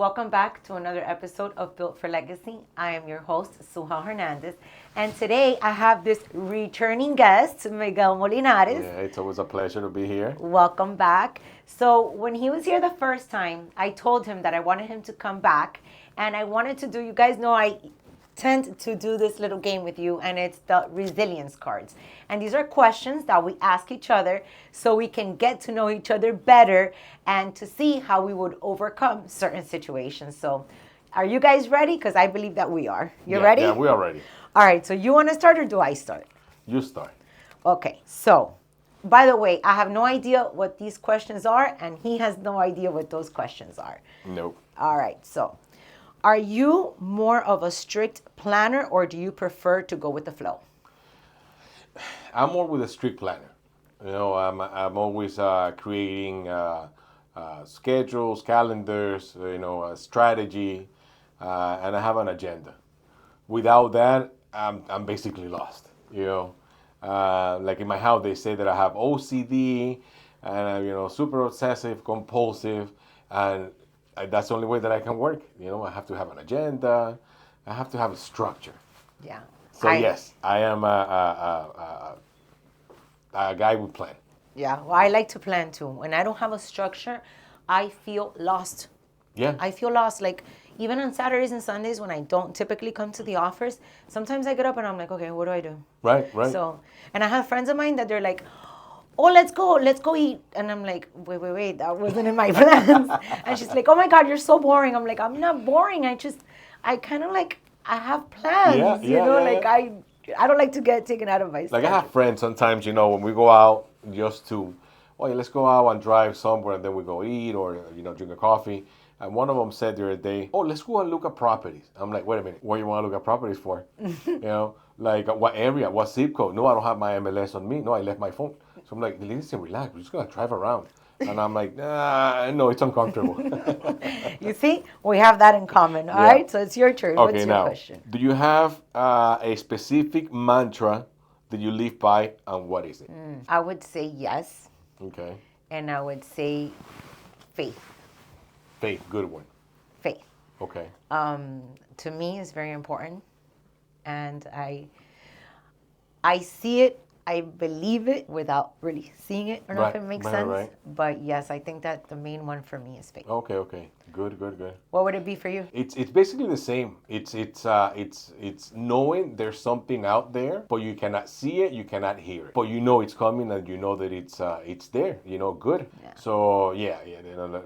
welcome back to another episode of Built for Legacy. I am your host, Suha Hernandez, and today I have this returning guest, Miguel Molinares. Yeah, it's always a pleasure to be here. Welcome back. So when he was here the first time, I told him that I wanted him to come back, and I wanted to do, you guys know I tend to do this little game with you, and it's the resilience cards. And these are questions that we ask each other so we can get to know each other better and to see how we would overcome certain situations. So are you guys ready? Because I believe that we are. You ready? Yeah, we are ready. All right, so you want to start or do I start? You start. Okay, so by the way, I have no idea what these questions are, and he has no idea what those questions are. Nope. All right, so are you more of a strict planner or do you prefer to go with the flow? I'm more with a strict planner. You know, I'm always creating schedules, calendars, a strategy, and I have an agenda. Without that, I'm basically lost. Like in my house, they say that I have OCD, and I'm, super obsessive, compulsive, and that's the only way that I can work. I have to have an agenda. I have to have a structure. Yeah. So yes, I am a guy with plan. Yeah, well, I like to plan too. When I don't have a structure, I feel lost. Yeah. I feel lost. Like even on Saturdays and Sundays when I don't typically come to the office, sometimes I get up and I'm like, okay, what do I do? Right. So, and I have friends of mine that they're like, oh, let's go eat. And I'm like, wait, that wasn't in my plans. And she's like, oh my God, you're so boring. I'm like, I'm not boring. I kind of like, I have plans, I don't like to get taken out of my schedule. Like I have friends sometimes, when we go out just to, let's go out and drive somewhere and then we go eat or, drink a coffee. And one of them said the other day, oh, let's go and look at properties. I'm like, wait a minute, what do you want to look at properties for? Like what area, what zip code? No, I don't have my MLS on me. No, I left my phone. So I'm like, listen, relax. We're just going to drive around. And I'm like, no, it's uncomfortable. You see, we have that in common. All right, so it's your turn. Okay, What's your now, question? Do you have a specific mantra that you live by, and what is it? I would say yes. Okay. And I would say faith. Faith, good one. Faith. Okay. To me, is very important. And I see it, I believe it without really seeing it. I don't know if it makes sense. Right. But yes, I think that the main one for me is faith. Okay. Good. What would it be for you? It's basically the same. It's knowing there's something out there, but you cannot see it, you cannot hear it, but you know it's coming and you know that it's there. Good. Yeah. So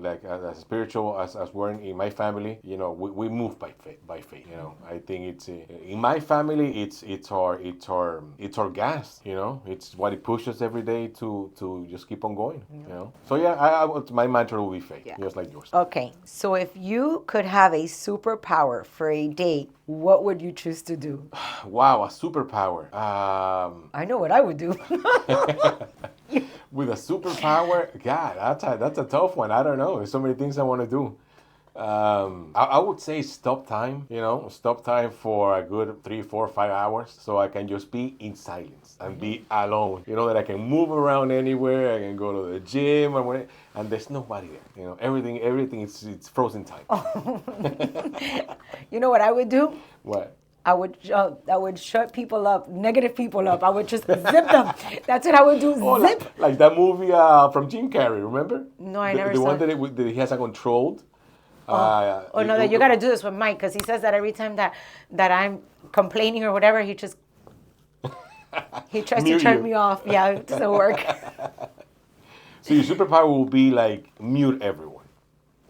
like as spiritual as we're in my family, we move by faith. I think it's in my family it's our gas. It's what it pushes every day to just keep on going. So my mantra will be faith, just like yours. Okay, so if you could have a superpower for a day, what would you choose to do? Wow, a superpower. I know what I would do. With a superpower, God, that's a tough one. I don't know. There's so many things I want to do. I would say stop time, stop time for a good 3, 4, 5 hours so I can just be in silence and be alone. That I can move around anywhere. I can go to the gym and there's nobody there. Everything it's frozen time. You know what I would do? What? I would shut people up, negative people up. I would just zip them. That's what I would do. Zip. Like that movie from Jim Carrey, remember? No, I never saw the one that he has a controlled. You got to do this with Mike because he says that every time that I'm complaining or whatever, he tries to turn me off. Yeah, it doesn't work. So your superpower will be like mute everyone.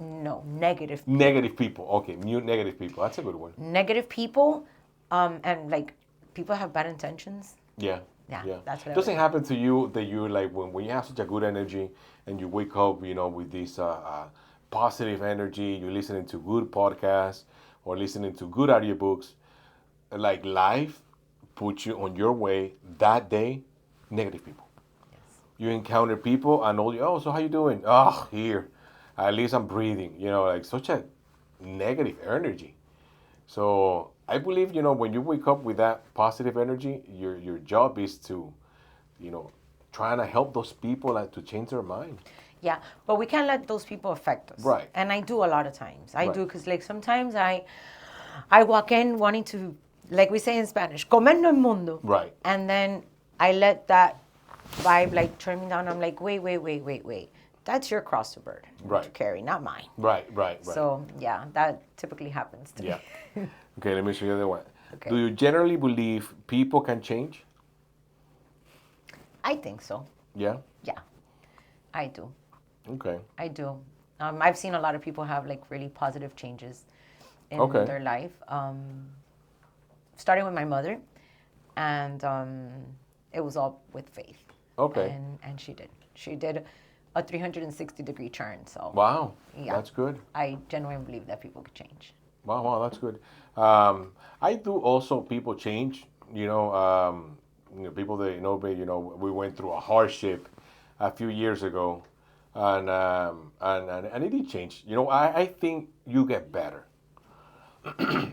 No, negative people. Negative people. Okay, mute negative people. That's a good one. Negative people, and like people have bad intentions. Yeah. That's what. Does it happen to you that you like when you have such a good energy and you wake up, with this positive energy, you're listening to good podcasts or listening to good audiobooks, like life puts you on your way that day, negative people. Yes. You encounter people and so how you doing? Oh, here. At least I'm breathing, like such a negative energy. So I believe, when you wake up with that positive energy, your job is to, trying to help those people to change their mind. Yeah, but we can't let those people affect us. Right. And I do a lot of times. I Right. do because like sometimes I walk in wanting to, like we say in Spanish, comernos el mundo. Right. And then I let that vibe like turn me down. I'm like, wait. That's your cross to bear to Right. carry, not mine. Right. So yeah, that typically happens to Yeah. me. Okay, let me show you the other one. Okay. Do you generally believe people can change? I think so. Yeah. Yeah, I do. Okay. I do. I've seen a lot of people have like really positive changes in Okay. their life. Starting with my mother, and it was all with faith. Okay. And she did a 360-degree turn. So Wow. Yeah. That's good. I genuinely believe that people could change. Wow, that's good. I do also people change. People that we went through a hardship a few years ago, and it did change. I think you get better. I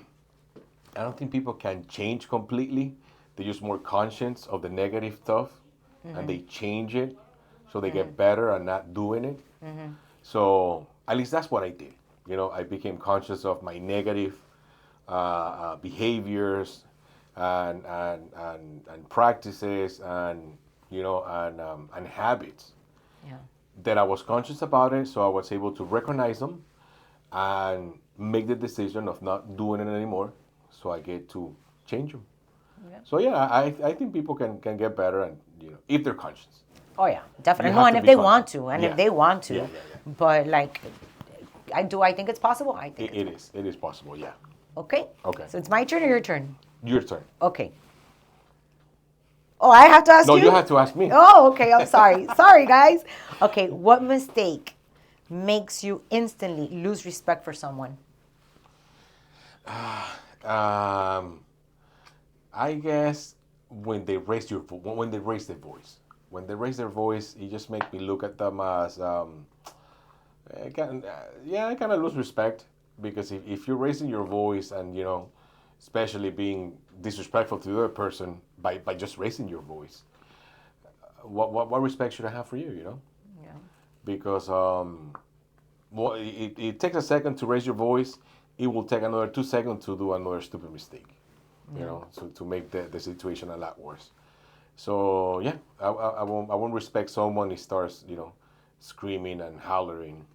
don't think people can change completely. They're just more conscious of the negative stuff, and they change it so they get better and not doing it. So at least that's what I did. I became conscious of my negative behaviors and practices and habits Yeah. that I was conscious about it. So I was able to recognize them and make the decision of not doing it anymore. So I get to change them. Yeah. So yeah, I think people can get better and if they're conscious. Oh yeah, definitely. You No, have and to if be they want conscious. to, and Yeah. if they want to, Yeah. but like, I think it's possible. I think It is possible. Yeah. Okay. Okay. So it's my turn or your turn? Your turn. Okay. Oh, I have to ask No, you? you have to ask me. Oh, okay. I'm sorry. Sorry, guys. Okay. What mistake makes you instantly lose respect for someone? I guess when they raise their voice. When they raise their voice, it just makes me look at them as I kind of lose respect because if you're raising your voice and especially being disrespectful to the other person by just raising your voice, what respect should I have for you? Yeah. Because it takes a second to raise your voice. It will take another 2 seconds to do another stupid mistake. So to make the situation a lot worse. So yeah, I won't respect someone who starts screaming and hollering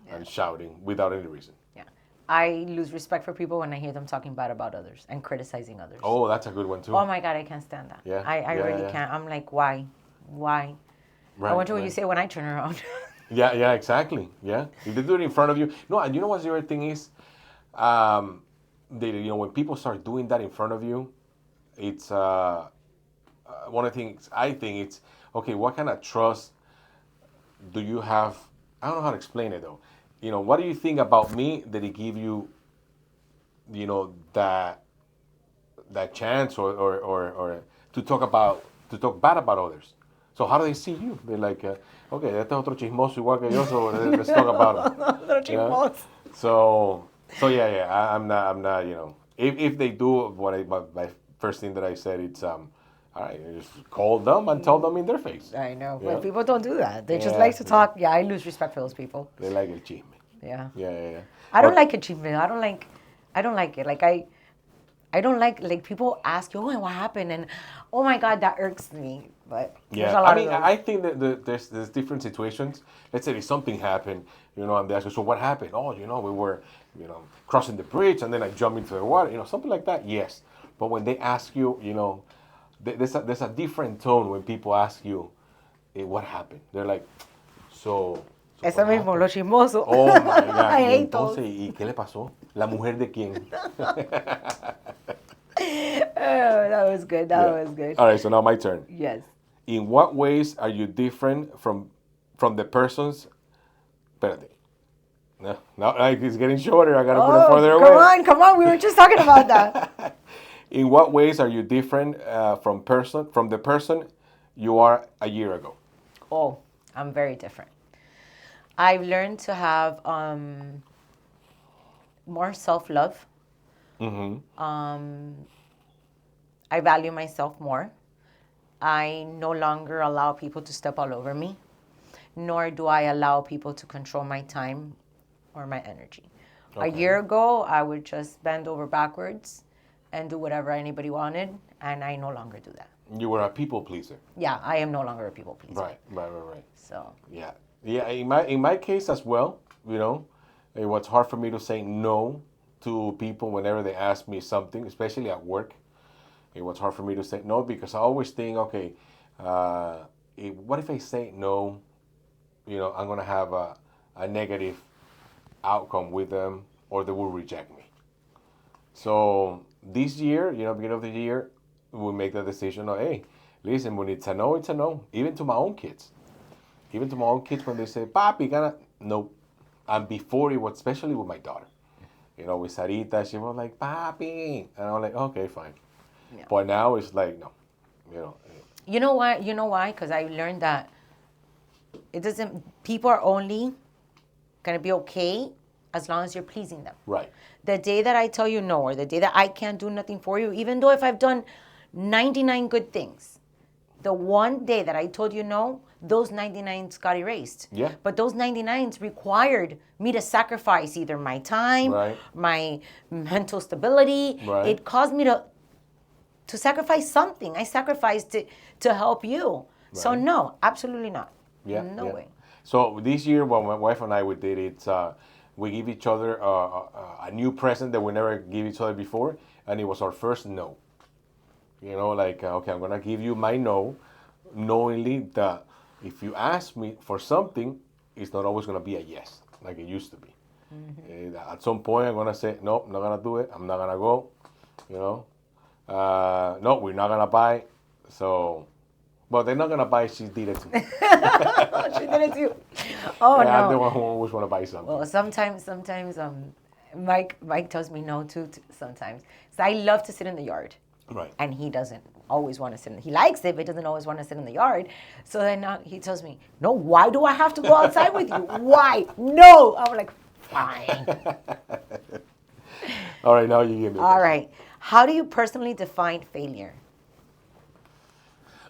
and shouting without any reason. Yeah. I lose respect for people when I hear them talking bad about others and criticizing others. Oh, that's a good one too. Oh my God, I can't stand that. Yeah, I yeah, really yeah. can't. I'm like, why? Right, I wonder what you right. say when I turn around. Yeah, exactly. Yeah, if they do it in front of you. No, and you know what the other thing is, when people start doing that in front of you, it's one of the things I think it's okay. What kind of trust do you have? I don't know how to explain it though. What do you think about me that it give you, that chance or to talk bad about others? So how do they see you? They're like, okay, este es otro chismoso igual que yo, so let's talk about him. Little Yeah? chismos. So yeah. I'm not. If they do my first thing that I said, it's all right, just call them and tell them in their face. I know, Yeah. but people don't do that. They just Yeah, like to yeah. talk. Yeah, I lose respect for those people. They like el chisme. Yeah. Yeah. I don't But- like achievement. I don't like it. Like I don't like people ask you, oh, and what happened? And oh my God, that irks me. But there's Yeah, a lot I mean, of those. I think that there's different situations. Let's say if something happened, and they ask you, so what happened? Oh, we were, crossing the bridge, and then I jumped into the water, something like that. Yes, but when they ask you, there's a different tone when people ask you, hey, what happened? They're like, so Eso what mismo, happened? los chismosos. Oh my God. I Y hate those. entonces, ¿y qué le pasó? ¿La mujer de quién? Oh, that was good. That Yeah. was good. All right, so now my turn. Yes. In what ways are you different from the persons? Espérate. No, it's getting shorter. I gotta put it further away. Come on. We were just talking about that. In what ways are you different from the person you are a year ago? Oh, I'm very different. I've learned to have more self-love. I value myself more. I no longer allow people to step all over me. nor do I allow people to control my time or my energy. Okay. A year ago, I would just bend over backwards and do whatever anybody wanted, and I no longer do that. You were a people pleaser. Yeah, I am no longer a people pleaser. Right. So Yeah. Yeah, in my case as well, it was hard for me to say no to people whenever they ask me something, especially at work. It was hard for me to say no because I always think, okay, what if I say no? I'm gonna have a negative outcome with them, or they will reject me. So this year, beginning of the year, we make the decision of, hey, listen, when it's a no, it's a no. Even to my own kids. Even to my own kids, when they say, Papi, no. And before it was, especially with my daughter. With Sarita, she was like, Papi. And I'm like, okay, fine. Yeah. But now it's like, no. You know why? You know why? Because I learned that people are only going to be okay as long as you're pleasing them. Right. The day that I tell you no, or the day that I can't do nothing for you, even though if I've done 99 good things, the one day that I told you no, those 99s got erased. Yeah. But those 99s required me to sacrifice either my time, right. my mental stability. Right. It caused me to sacrifice something. I sacrificed it to help you. Right. So no, absolutely not. Yeah. No way. So this year, what my wife and I we did, it's we give each other a new present that we never give each other before, and it was our first no. Okay, I'm gonna give you my no, knowingly that if you ask me for something, it's not always gonna be a yes like it used to be. Mm-hmm. At some point, I'm gonna say no, I'm not gonna do it. I'm not gonna go. No, we're not gonna buy. So, but they're not gonna buy. She did it to me. She did it to you. Oh no! I'm the one who always want to buy something. Well, sometimes, Mike tells me no too. Sometimes, so I love to sit in the yard. Right. And he doesn't always want to sit in. He likes it, but doesn't always want to sit in the yard. So then he tells me, "No, why do I have to go outside with you? Why? No." I'm like, fine. All right, now you give me. All right. How do you personally define failure?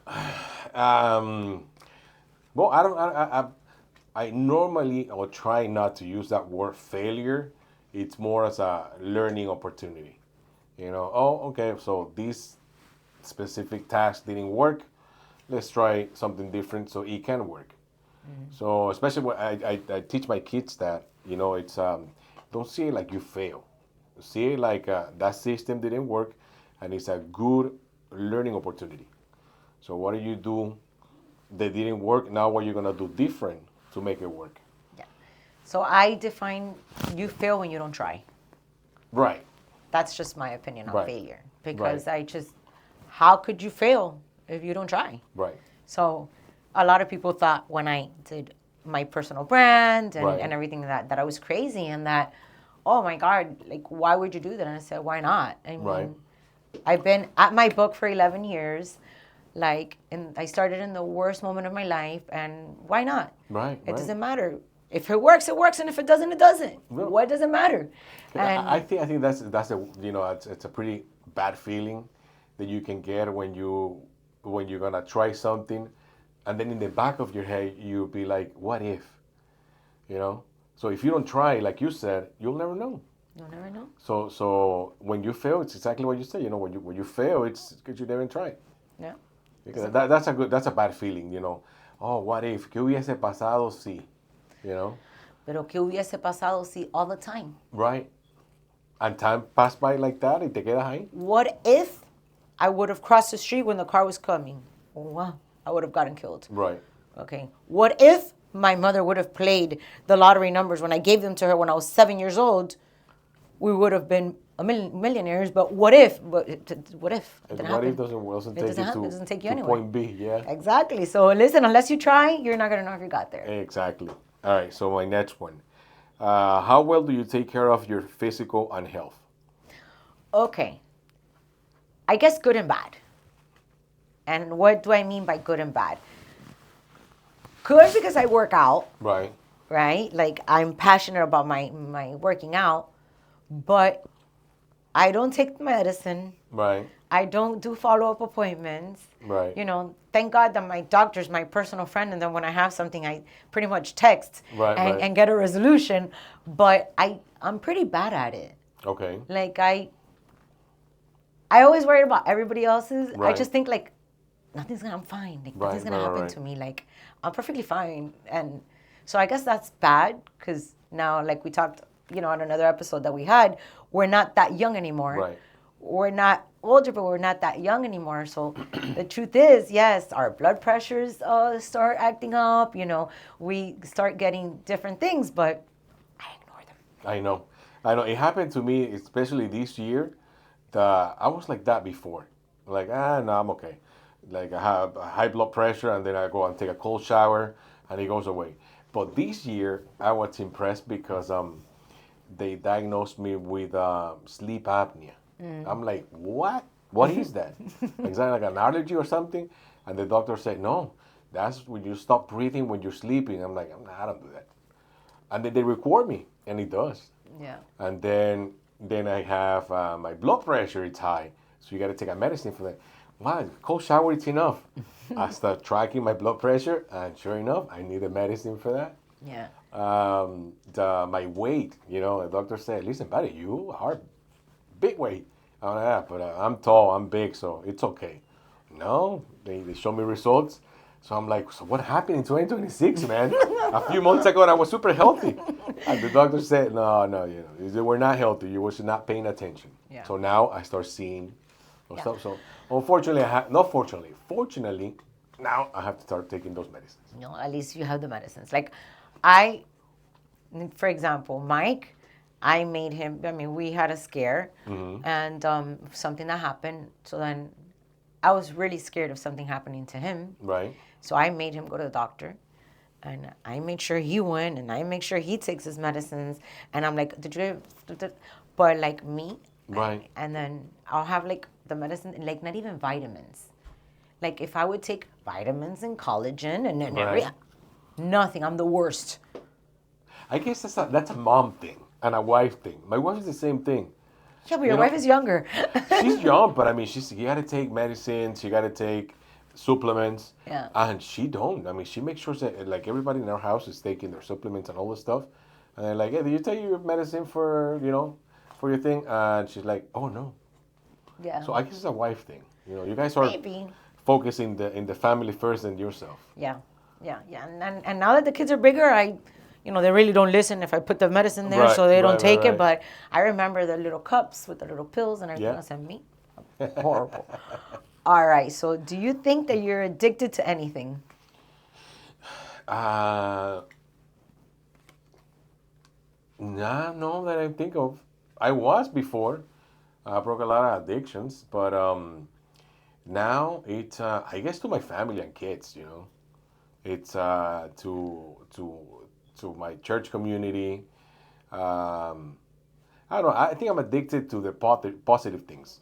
Well, I normally or try not to use that word failure. It's more as a learning opportunity. Okay, so this specific task didn't work. Let's try something different so it can work. Mm-hmm. So especially when I teach my kids that, it's don't see it like you fail. See it like that system didn't work, and it's a good learning opportunity. So what do you do that didn't work? Now what you're going to do different to make it work? Yeah. So I define you fail when you don't try. Right. That's just my opinion on failure. Because right. How could you fail if you don't try? Right. So a lot of people thought when I did my personal brand and everything that I was crazy and that, oh my God, like, why would you do that? And I said, why not? I mean, I've been at my book for 11 years. And I started in the worst moment of my life, and why not? Right. It doesn't matter. If it works, it works, and if it doesn't, it doesn't. Well, what does it matter? And I think that's it's a pretty bad feeling that you can get when you're gonna try something, and then in the back of your head you'll be like, what if? So if you don't try, like you said, you'll never know. You'll never know. So when you fail, it's exactly what you say. When you fail, it's because you didn't try. Yeah. Because that's a bad feeling. Oh, what if? ¿Qué hubiese pasado si? Pero ¿qué hubiese pasado si all the time? Right. And time passed by like that, y te quedas ahí. What if I would have crossed the street when the car was coming? Oh, wow. I would have gotten killed. Right. Okay. What if my mother would have played the lottery numbers when I gave them to her when I was 7 years old? We would have been millionaires, but what if? What if? What if doesn't take you anywhere. Point B, yeah. Exactly. So listen, unless you try, you're not going to know if you got there. Exactly. All right, so my next one. How well do you take care of your physical and health? Okay. I guess good and bad. And what do I mean by good and bad? Good because I work out. Right. Right? Like, I'm passionate about my working out, but I don't take medicine. Right. I don't do follow-up appointments. Right. You know, thank God that my doctor's my personal friend, and then when I have something, I pretty much text Right, right. and get a resolution. But I'm pretty bad at it. Okay. Like I always worry about everybody else's. I Right. just think like I'm fine. Like Right, nothing's gonna right, happen right. to me. Like I'm perfectly fine. And so I guess that's bad because now, like we talked, on another episode that we had, we're not that young anymore. Right. We're not older, but we're not that young anymore. So the truth is, yes, our blood pressures start acting up. We start getting different things, but I ignore them. I know. I know. It happened to me, especially this year. I was like that before. Like, no, I'm okay. Like, I have high blood pressure, and then I go and take a cold shower, and it goes away. But this year, I was impressed because they diagnosed me with sleep apnea. I'm like, what? What is that? Is that like an allergy or something? And the doctor said, no, that's when you stop breathing when you're sleeping. I'm like, I don't do that. And then they record me, and it does. Yeah. And then I have my blood pressure, it's high. So you got to take a medicine for that. Wow, cold shower, it's enough. I start tracking my blood pressure, and sure enough, I need a medicine for that. Yeah. My weight, the doctor said, listen, buddy, you are big weight. I'm like, yeah, but I'm tall, I'm big, so it's okay. No, they show me results. So I'm like, so what happened in 2026, man? A few months ago, I was super healthy. And the doctor said, no, we're not healthy. You were not paying attention. Yeah. So now I start seeing those Yeah. stuff. So unfortunately, fortunately, now I have to start taking those medicines. At least you have the medicines. Like for example, Mike, I made him, we had a scare and something that happened. So then I was really scared of something happening to him. Right. So I made him go to the doctor, and I made sure he went, and I make sure he takes his medicines. And I'm like, but like me, Right. and then I'll have like the medicine, like not even vitamins. Like if I would take vitamins and collagen and then Right. nothing, I'm the worst. I guess that's a mom thing and a wife thing. My wife is the same thing. Yeah, but your wife is younger. She's young, but you got to take medicines, you got to take supplements. Yeah. And she don't. She makes sure that like everybody in our house is taking their supplements and all this stuff. And they're like, hey, did you take your medicine for your thing? And she's like, oh no. Yeah. So I guess it's a wife thing. You guys are Maybe. focusing in the family first and yourself. Yeah. And now that the kids are bigger, they really don't listen if I put the medicine there, Right, so they don't right, take right, it. But I remember the little cups with the little pills and everything Yeah. else, and me, horrible. All right, so do you think that you're addicted to anything? No, that I think of. I was before. I broke a lot of addictions, but now it's I guess to my family and kids. It's to my church community. I don't know. I think I'm addicted to the positive things.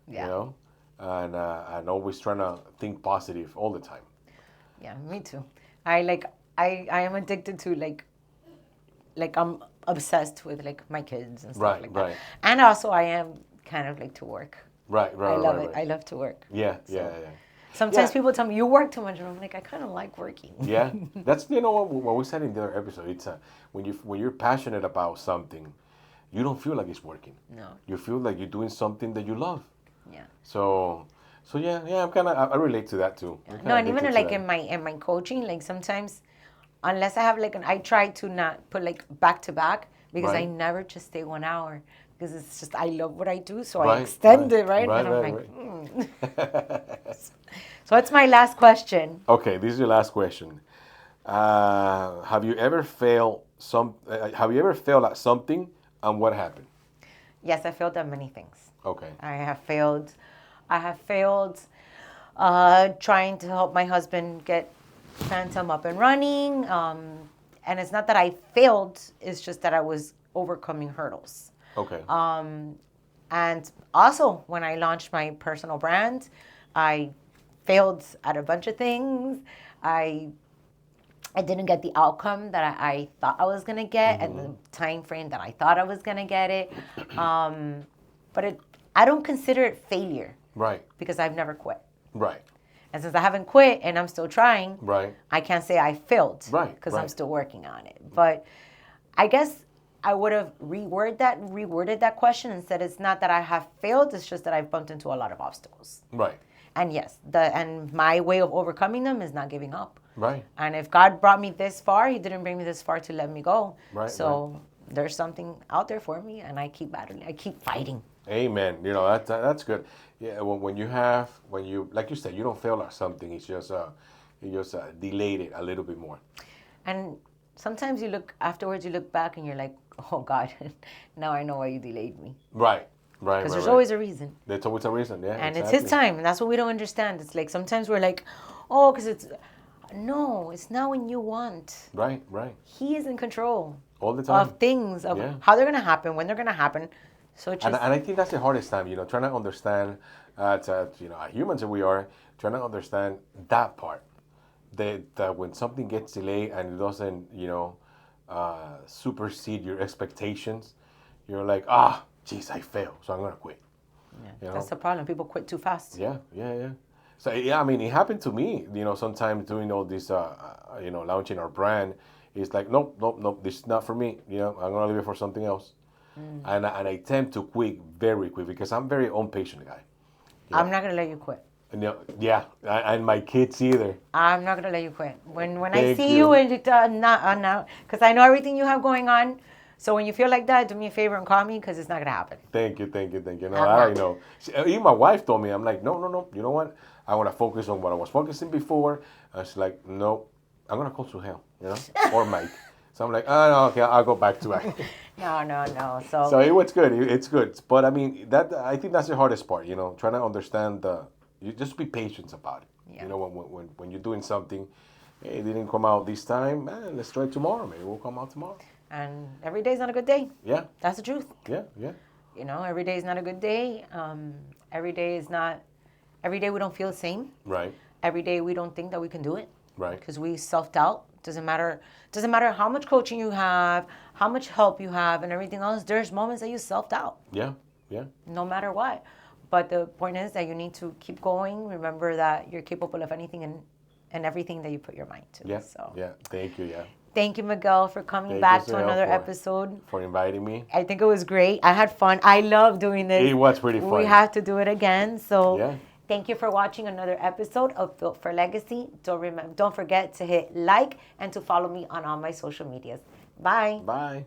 Yeah. And always trying to think positive all the time. Yeah, me too. I am addicted to like I'm obsessed with like my kids and stuff Right, like right. that. And also I am kind of like to work. Right. I love it. Right. I love to work. Yeah. Sometimes Yeah. people tell me you work too much, and I'm like, I kind of like working. Yeah, that's what we said in the other episode. It's when you're passionate about something, you don't feel like it's working. No. You feel like you're doing something that you love. Yeah. So yeah, I relate to that too. I'm kinda No, and even addicted like to that. in my coaching, like sometimes, unless I have I try to not put like back to back because I Right. never just stay 1 hour because it's just I love what I do, so I Right, extend right, it, right? right, And I'm right, like, So that's my last question. Okay, this is your last question. Have you ever failed at something, and what happened? Yes, I failed at many things. Okay. I have failed trying to help my husband get Phantom up and running. And it's not that I failed, it's just that I was overcoming hurdles. Okay. And also, when I launched my personal brand, I failed at a bunch of things. I didn't get the outcome that I thought I was going to get at the time frame that I thought I was going to get it. But I don't consider it failure Right. because I've never quit. Right. And since I haven't quit and I'm still trying, Right. I can't say I failed. Right, Because I'm right. still working on it. But I guess I would have reworded that question and said it's not that I have failed, it's just that I've bumped into a lot of obstacles. Right. And yes, and my way of overcoming them is not giving up. Right. And if God brought me this far, He didn't bring me this far to let me go. Right, So there's something out there for me, and I keep battling. I keep fighting. Amen. You know, that's good. Yeah, when you like you said, you don't fail at something. It's just delayed it a little bit more. And sometimes afterwards, you look back and you're like, oh God, now I know why you delayed me. Right. Right. Because right, there's right. always a reason. There's always a reason. Yeah. And exactly. it's His time. And that's what we don't understand. It's like sometimes we're like, oh, because no, it's not when you want. Right. Right. He is in control All the time. of things, of Yeah. how they're going to happen, when they're going to happen. So just, And I think that's the hardest time, you know, trying to understand, humans that we are, trying to understand that part. That when something gets delayed and it doesn't, supersede your expectations, you're like, geez, I failed, so I'm going to quit. yeah, You know? that's the problem. People quit too fast. Yeah, yeah, yeah. So, yeah, I mean, it happened to me, sometimes doing all this, launching our brand. It's like, nope, this is not for me. I'm going to leave it for something else. And I tend to quit very quick because I'm a very impatient guy. I'm not going to let you quit. And, and my kids either. I'm not going to let you quit. When I Thank see you. you and not, because I know everything you have going on. So when you feel like that, do me a favor and call me because it's not going to happen. Thank you. No, I know. Even my wife told me, I'm like, no. You know what? I want to focus on what I was focusing before. And she's like, no, I'm going to call Suha, or Mike. So I'm like, oh, no, okay, I'll go back to it. No. So So it's good. It's good. But I mean, I think that's the hardest part, trying to understand you just be patient about it. Yeah. When you're doing something, hey, it didn't come out this time, man, let's try it tomorrow. Maybe it will come out tomorrow. and every day's not a good day. Yeah. That's the truth. Yeah. Every day is not a good day. Every day we don't feel the same. Right. Every day we don't think that we can do it. Right. Because we self-doubt. Doesn't matter how much coaching you have, how much help you have, and everything else. There's moments that you self-doubt. Yeah. No matter what. But the point is that you need to keep going. Remember that you're capable of anything and everything that you put your mind to. Yeah. So Yeah. Thank you. Yeah. thank you, Miguel, for coming Thank back you, to Suha, another for- episode. For inviting me. I think it was great. I had fun. I love doing this. It was pretty fun. We have to do it again. So Yeah. thank you for watching another episode of Built for Legacy. Don't forget to hit like and to follow me on all my social medias. Bye. Bye.